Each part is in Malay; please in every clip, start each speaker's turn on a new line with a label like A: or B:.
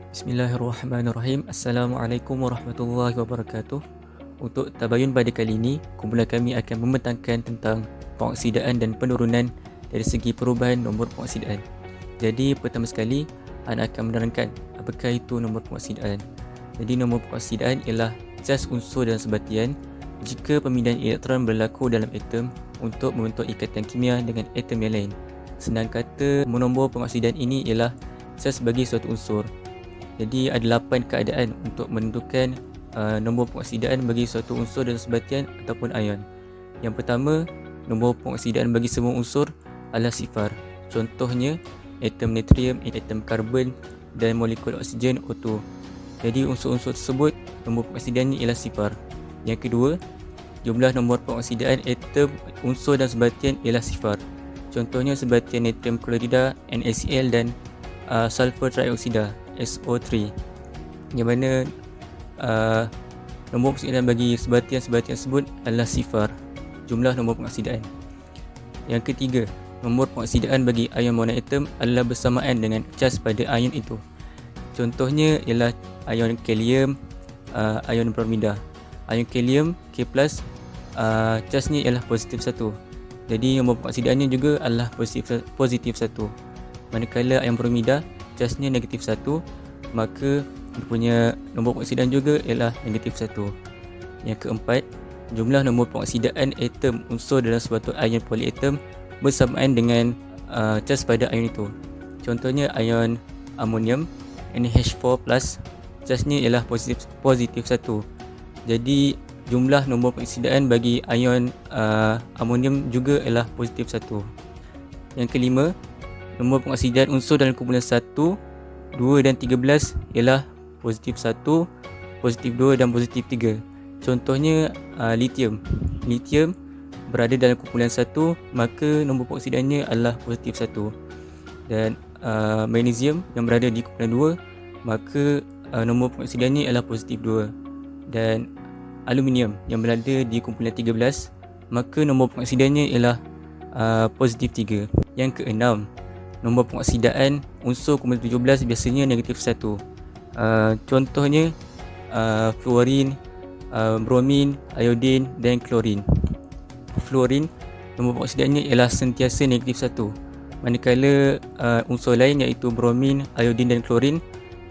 A: Bismillahirrahmanirrahim. Assalamualaikum warahmatullahi wabarakatuh. Untuk tabayun pada kali ini, kumpulan kami akan membentangkan tentang pengoksidaan dan penurunan dari segi perubahan nombor pengoksidaan. Jadi pertama sekali, Ana akan menerangkan apakah itu nombor pengoksidaan. Jadi nombor pengoksidaan ialah cas unsur dalam sebatian jika pemindahan elektron berlaku dalam atom untuk membentuk ikatan kimia dengan atom yang lain. Senang kata, nombor pengoksidaan ini ialah cas bagi suatu unsur. Jadi ada 8 keadaan untuk menentukan nombor pengoksidaan bagi suatu unsur dalam sebatian ataupun ion. Yang pertama, nombor pengoksidaan bagi semua unsur adalah sifar. Contohnya, atom natrium, atom karbon dan molekul oksigen O2. Jadi unsur-unsur tersebut nombor pengoksidaannya ialah sifar. Yang kedua, jumlah nombor pengoksidaan atom unsur dalam sebatian ialah sifar. Contohnya sebatian natrium klorida NaCl dan sulfur trioksida SO3, yang mana nombor pengoksidaan bagi sebatian-sebatian tersebut adalah sifar, jumlah nombor pengoksidaan. Yang ketiga, nombor pengoksidaan bagi ion monoatom adalah bersamaan dengan cas pada ion itu. Contohnya ialah ion kalium, ion bromida. Ion kalium K+, casnya ialah positif 1. Jadi nombor pengoksidaannya juga adalah positif 1. Manakala ion bromida casnya negatif 1, maka dia punya nombor pengoksidaan juga ialah negatif 1. Yang keempat, jumlah nombor pengoksidaan atom unsur dalam suatu ion polyatom bersamaan dengan cas pada ion itu. Contohnya ion amonium NH4+, casnya ialah positif 1. Jadi jumlah nombor pengoksidaan bagi ion amonium juga ialah positif 1. Yang kelima, nombor pengoksidaan unsur dalam kumpulan 1, 2 dan 13 ialah positif 1, positif 2 dan positif 3. Contohnya lithium. Lithium berada dalam kumpulan 1, maka nombor pengoksidaannya adalah positif 1. Dan magnesium yang berada di kumpulan 2, maka nombor pengoksidaannya ialah positif 2. Dan aluminium yang berada di kumpulan 13, maka nombor pengoksidaannya ialah positif 3. Yang keenam, nombor pengoksidaan unsur kumpulan 17 biasanya negatif 1. Contohnya fluorin, bromin, iodin dan klorin. Fluorin, nombor pengoksidaannya ialah sentiasa negatif 1. Manakala unsur lain iaitu bromin, iodin dan klorin,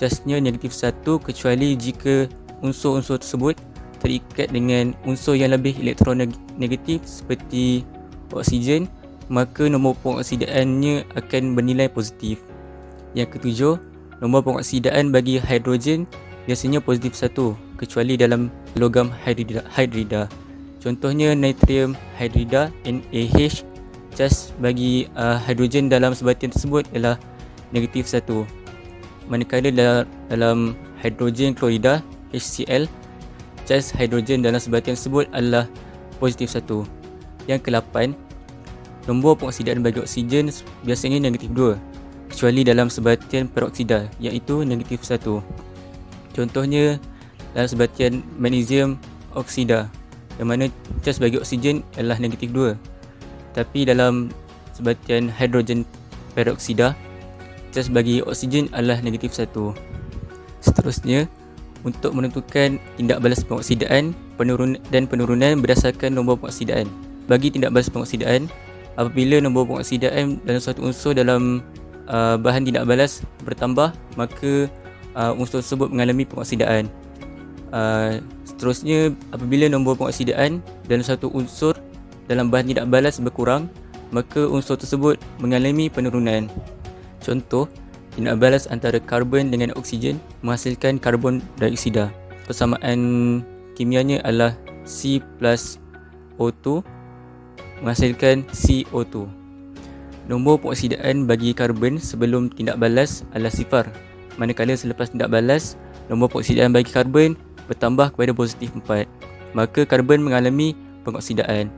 A: casnya negatif 1 kecuali jika unsur-unsur tersebut terikat dengan unsur yang lebih elektron negatif seperti oksigen, maka nombor pengoksidaannya akan bernilai positif. Yang ketujuh, nombor pengoksidaan bagi hidrogen biasanya positif 1 kecuali dalam logam hidrida. Contohnya natrium hidrida NaH, cas bagi hidrogen dalam sebatian tersebut ialah negatif 1. Manakala dalam hidrogen klorida HCl, cas hidrogen dalam sebatian tersebut adalah positif 1. Yang ke-8, nombor pengoksidaan bagi oksigen biasanya negatif 2 kecuali dalam sebatian peroksida iaitu negatif 1. Contohnya dalam sebatian magnesium oksida, yang mana cas bagi oksigen adalah negatif 2. Tapi dalam sebatian hidrogen peroksida, cas bagi oksigen adalah negatif 1. Seterusnya, untuk menentukan tindak balas pengoksidaan dan penurunan berdasarkan nombor pengoksidaan. Bagi tindak balas pengoksidaan, apabila nombor pengoksidaan dalam suatu unsur dalam bahan tindak balas bertambah, maka unsur tersebut mengalami pengoksidaan. Seterusnya, apabila nombor pengoksidaan dalam suatu unsur dalam bahan tindak balas berkurang, maka unsur tersebut mengalami penurunan. Contoh, tindak balas antara karbon dengan oksigen menghasilkan karbon dioksida. Persamaan kimianya adalah C plus O2 menghasilkan CO2. Nombor pengoksidaan bagi karbon sebelum tindak balas adalah sifar. Manakala selepas tindak balas, nombor pengoksidaan bagi karbon bertambah kepada positif 4. Maka karbon mengalami pengoksidaan.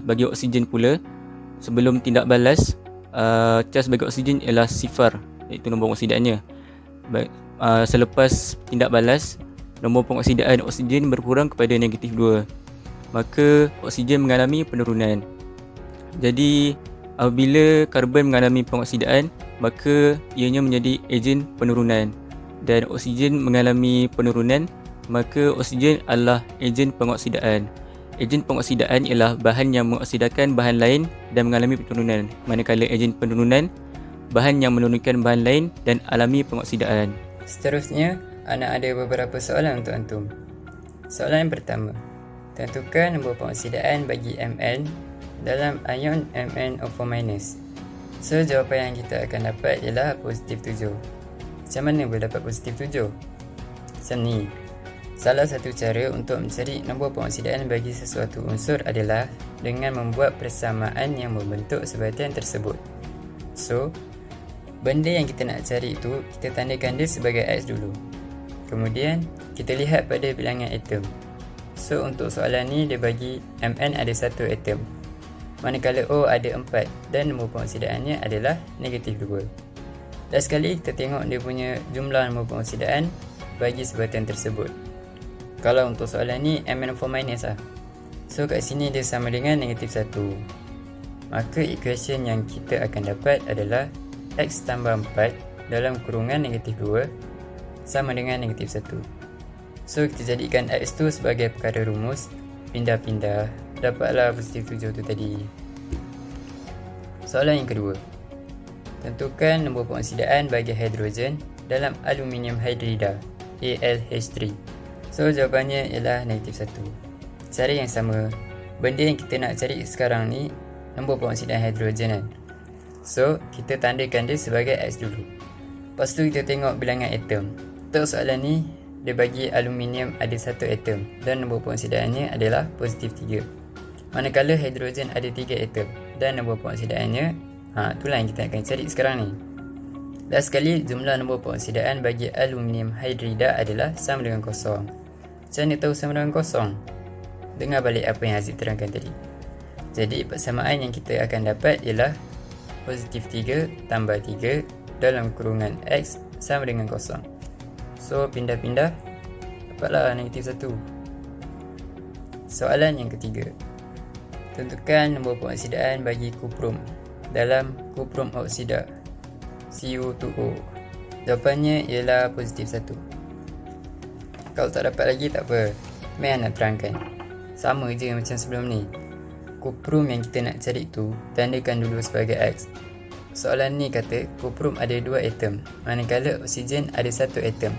A: Bagi oksigen pula, sebelum tindak balas, cas bagi oksigen ialah sifar, iaitu nombor pengoksidaannya. Selepas tindak balas, nombor pengoksidaan oksigen berkurang kepada negatif 2. Maka oksigen mengalami penurunan. Jadi apabila karbon mengalami pengoksidaan, maka ianya menjadi ejen penurunan. Dan oksigen mengalami penurunan, maka oksigen adalah ejen pengoksidaan. Ejen pengoksidaan ialah bahan yang mengoksidakan bahan lain dan mengalami penurunan, manakala ejen penurunan bahan yang menurunkan bahan lain dan alami pengoksidaan.
B: Seterusnya, Ana ada beberapa soalan untuk antum. Soalan yang pertama, tentukan nombor pengoksidaan bagi Mn dalam ion MnO4-. So, jawapan yang kita akan dapat ialah positif 7. Macam mana boleh dapat positif 7? Macam ni. Salah satu cara untuk mencari nombor pengoksidaan bagi sesuatu unsur adalah dengan membuat persamaan yang membentuk sebatian tersebut. So, benda yang kita nak cari itu, kita tandakan dia sebagai X dulu. Kemudian, kita lihat pada bilangan atom. So, untuk soalan ni, dia bagi Mn ada 1 atom, manakala O ada 4 dan nombor pengoksidaannya adalah negatif 2. Last sekali, kita tengok dia punya jumlah nombor pengoksidaan bagi sebatian tersebut. Kalau untuk soalan ni, Mn4- lah. So, kat sini dia sama dengan negatif 1. Maka, equation yang kita akan dapat adalah X tambah 4 dalam kurungan negatif 2 sama dengan negatif 1. So, kita jadikan X tu sebagai perkara rumus, pindah-pindah, dapatlah positif 7 tu tadi. Soalan yang kedua, tentukan nombor pengoksidaan bagi hidrogen dalam aluminium hydrida AlH3. So, jawapannya ialah negatif 1. Cara yang sama, benda yang kita nak cari sekarang ni nombor pengoksidaan hidrogen kan. So, kita tandakan dia sebagai X dulu. Lepas tu kita tengok bilangan atom. Untuk soalan ni, dia bagi aluminium ada 1 atom dan nombor pengoksidaannya adalah positif 3. Manakala hidrogen ada 3 atom dan nombor pengoksidaannya, itulah yang kita akan cari sekarang ni. Last sekali, jumlah nombor pengoksidaan bagi aluminium hydrida adalah sama dengan kosong. Macam mana tahu sama dengan kosong? Dengar balik apa yang Haziq terangkan tadi. Jadi, persamaan yang kita akan dapat ialah positif 3 tambah 3 dalam kurungan X sama dengan kosong. So, pindah-pindah, dapatlah negatif 1. Soalan yang ketiga, tentukan nombor pengoksidaan bagi kuprum dalam kuprum oksida Cu2O. Jawapannya ialah positif 1. Kalau tak dapat lagi, tak apa, Mei nak terangkan. Sama je macam sebelum ni. Kuprum yang kita nak cari tu, tandakan dulu sebagai X. Soalan ni kata kuprum ada 2 atom, manakala oksigen ada 1 atom.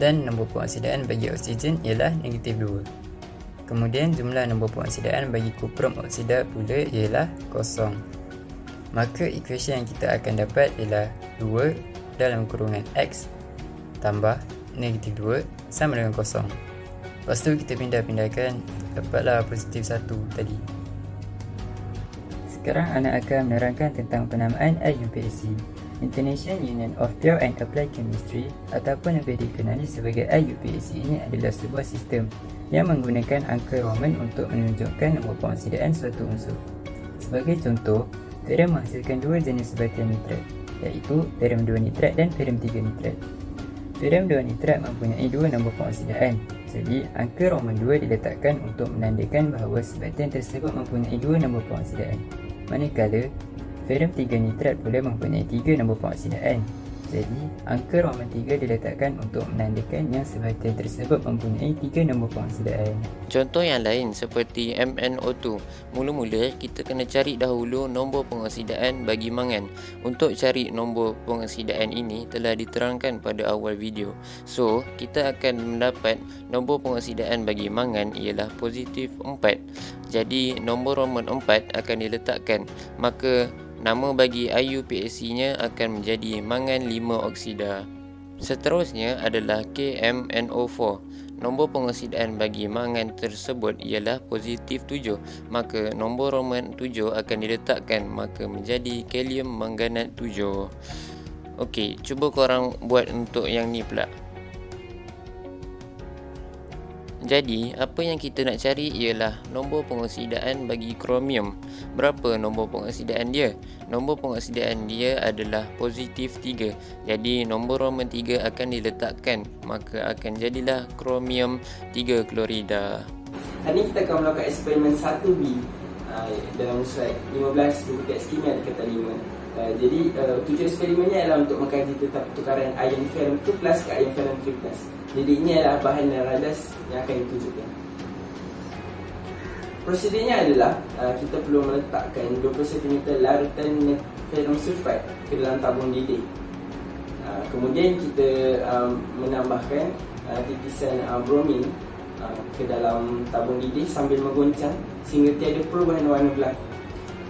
B: Dan nombor pengoksidaan bagi oksigen ialah negatif 2. Kemudian jumlah nombor pengoksidaan bagi kuprum oksida pula ialah kosong. Maka equation yang kita akan dapat ialah 2 dalam kurungan X tambah negatif 2 sama dengan kosong. Lepas tu kita pindah-pindahkan, dapatlah positif 1 tadi. Sekarang anak akan menerangkan tentang penamaan IUPAC, International Union of Pure and Applied Chemistry, ataupun lebih dikenali sebagai IUPAC. Ini adalah sebuah sistem yang menggunakan angka Roman untuk menunjukkan nombor pengoksidaan suatu unsur. Sebagai contoh, ferrum menghasilkan 2 jenis sebatian nitrat, iaitu ferrum 2 nitrat dan ferrum 3 nitrat. Ferrum 2 nitrat mempunyai 2 nombor pengoksidaan. Jadi, angka Roman 2 diletakkan untuk menandakan bahawa sebatian tersebut mempunyai 2 nombor pengoksidaan. Manakala, ferrum 3 nitrat pula mempunyai 3 nombor pengoksidaan. Jadi, angka Roman 3 diletakkan untuk menandakan yang sebatian tersebut mempunyai 3 nombor pengoksidaan.
C: Contoh yang lain seperti MnO2. Mula-mula kita kena cari dahulu nombor pengoksidaan bagi mangan. Untuk cari nombor pengoksidaan ini telah diterangkan pada awal video. So, kita akan mendapat nombor pengoksidaan bagi mangan ialah positif 4. Jadi, nombor Roman 4 akan diletakkan. Maka nama bagi IUPAC-nya akan menjadi mangan 5 oksida. Seterusnya adalah KMNO4. Nombor pengoksidaan bagi mangan tersebut ialah positif 7. Maka nombor Roman 7 akan diletakkan, maka menjadi kalium mangganat 7. Okey, cuba korang buat untuk yang ni pula. Jadi, apa yang kita nak cari ialah nombor pengoksidaan bagi kromium. Berapa nombor pengoksidaan dia? Nombor pengoksidaan dia adalah positif 3. Jadi, nombor Roman 3 akan diletakkan. Maka akan jadilah kromium 3 klorida.
D: Hari ini kita akan melakukan eksperimen 1B dalam slide 15 bukti kimia di kata 5. Jadi tujuan eksperimen ni adalah untuk mengkaji tentang pertukaran ion ferrum 2+ ke ion ferrum 3+. Jadi ini adalah bahan dan radas yang akan ditunjukkan. Prosedurnya adalah kita perlu meletakkan 20 cm larutan ferrum sulfat ke dalam tabung didih. Kemudian kita menambahkan titisan bromin ke dalam tabung didih sambil menggoncang sehingga tiada perubahan warna berlaku.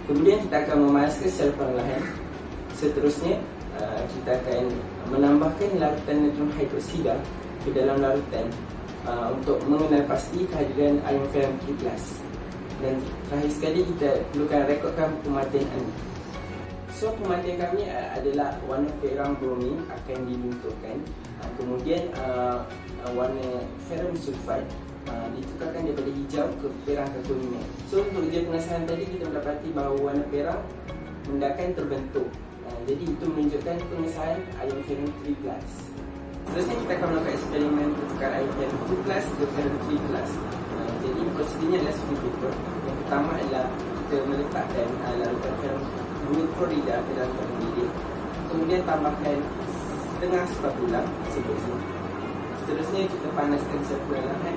D: Kemudian kita akan memanaskan secara perlahan. Seterusnya kita akan menambahkan larutan natrium hidroksida ke dalam larutan untuk mengenal pasti kehadiran ion ferrum 3+. Dan terakhir sekali kita perlukan rekodkan pematian anda. So pematian kami adalah warna perang bromin akan dibentukkan. Kemudian warna ferrum sulfat ditukarkan daripada hijau ke perang kekuningan. So untuk ujian pengesahan tadi kita mendapati bahawa warna perang mendakan terbentuk. Jadi itu menunjukkan pengesahan ion ferrum 3+. Seterusnya kita akan melakukan eksperimen pertukaran ion ferrum 2+ ke ferrum 3+. Jadi prosedurnya adalah seperti itu. Yang pertama adalah kita meletakkan larutan ferrum 2 klorida ke dalam tabung didih. Kemudian tambahkan setengah spatula sebesar. Seterusnya kita panaskan secara perlahan.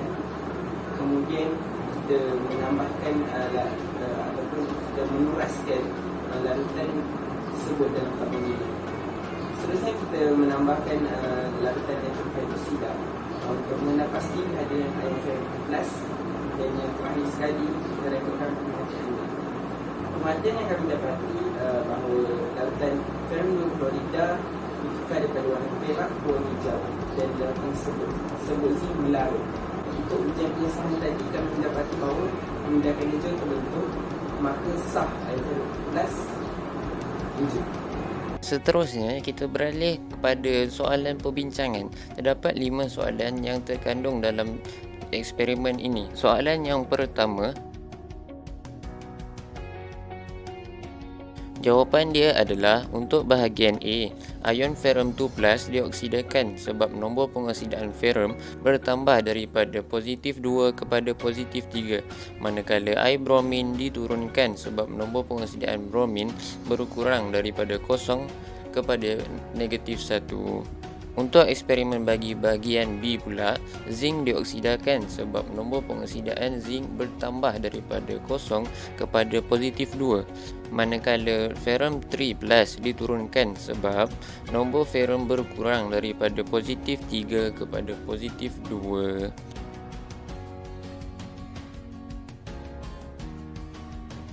D: Kemudian kita menambahkan ataupun kita menuraskan larutan tersebut dalam tabung didih. Seterusnya kita menambahkan larutan natrium hidroksida untuk mengenal pasti kehadiran ion ferrum 3+. Dan yang terakhir sekali kita rekodkan pematian anda. Pematian yang kami dapati bahawa larutan ferrum 2 klorida ditukar daripada warna perak ke warna hijau dan larutan tersebut zinc melarut. Untuk ujian pengesahan tadi kami mendapati bahawa tindakan hijau terbentuk, maka sah ion ferrum 3+ hijau.
C: Seterusnya, kita beralih kepada soalan perbincangan. Terdapat 5 soalan yang terkandung dalam eksperimen ini. Soalan yang pertama, jawapan dia adalah untuk bahagian A, ion ferrum 2+ dioksidakan sebab nombor pengoksidaan ferrum bertambah daripada positif 2 kepada positif 3, manakala I bromin diturunkan sebab nombor pengoksidaan bromin berkurang daripada 0 kepada negatif 1. Untuk eksperimen bagi bahagian B pula, zinc dioksidakan sebab nombor pengoksidaan zinc bertambah daripada 0 kepada positif 2, manakala ferrum 3+ diturunkan sebab nombor ferrum berkurang daripada positif 3 kepada positif 2.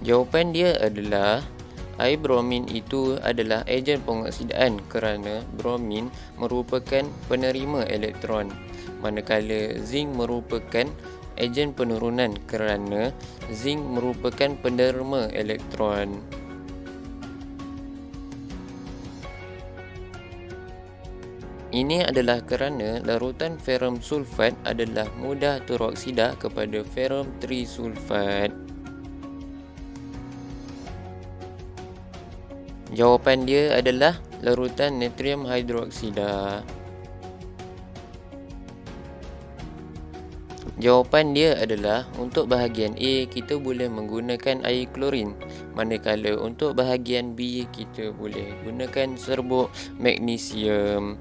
C: Jawapan dia adalah air bromin itu adalah ejen pengoksidaan kerana bromin merupakan penerima elektron, manakala zinc merupakan ejen penurunan kerana zinc merupakan penerima elektron. Ini adalah kerana larutan ferrum sulfat adalah mudah teroksida kepada ferrum 3 sulfat. Jawapan dia adalah larutan natrium hidroksida. Jawapan dia adalah untuk bahagian A kita boleh menggunakan air klorin, manakala untuk bahagian B kita boleh gunakan serbuk magnesium.